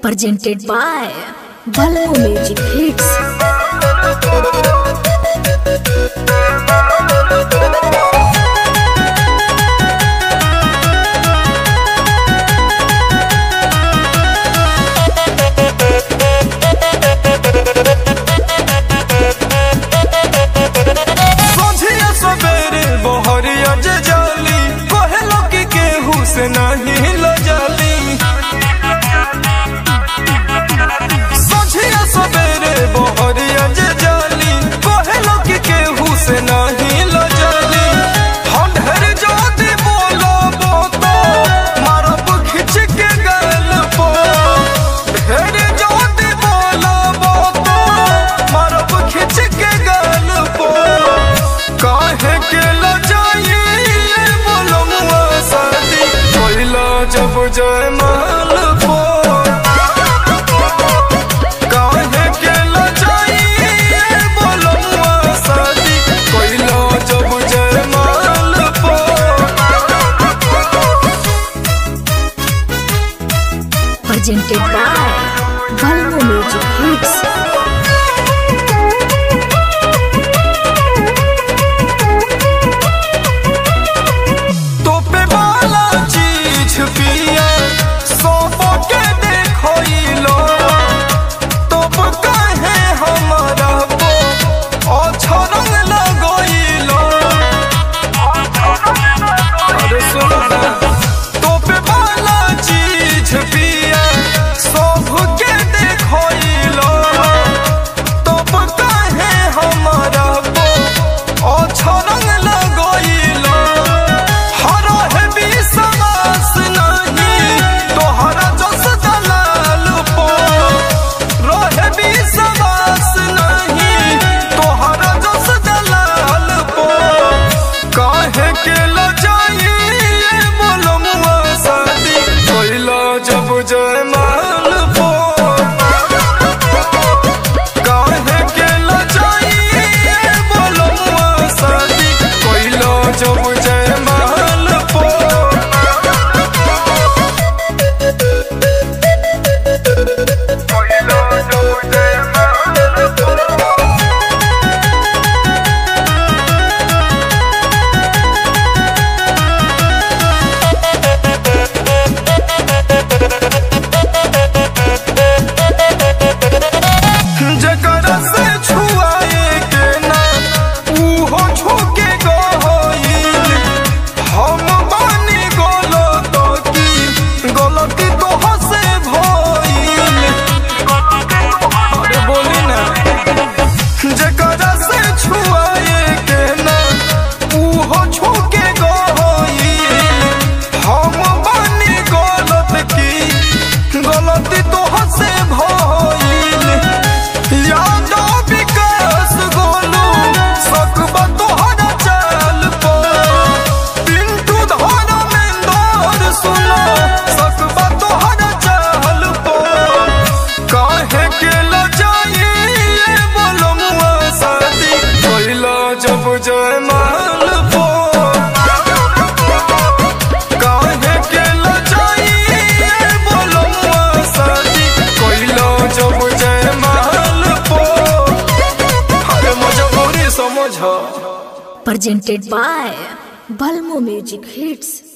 presented by Balmo Music Hits. नहीं लो जाली सोझिया सबेरे बहरिया जे जाली कहलो कि केहू से नहीं लो जाली हम ढेर जोदी बोलो तो मारब खिंच के गल पो ढेर जोदी बोलो तो मारब खिंच के गल पो काहे के लो जाई बोलो मुआ शादी कोइला जब जय माल पो काहे के लो जाई बोलो मुआ शादी कोइला जब जय माल पो Presented by Balmo Music Hits. जय माल पो काहे के लो जाई बोलो मुआ शादी कोइलो जब जय माल पो कोइलो जब जय माल पो जब जय माल पो काहे के लो जाई बोलो मुआ शादी कोइलो जब जय माल पो अरे मजबूरी समझ Presented by Balmo Music Hits.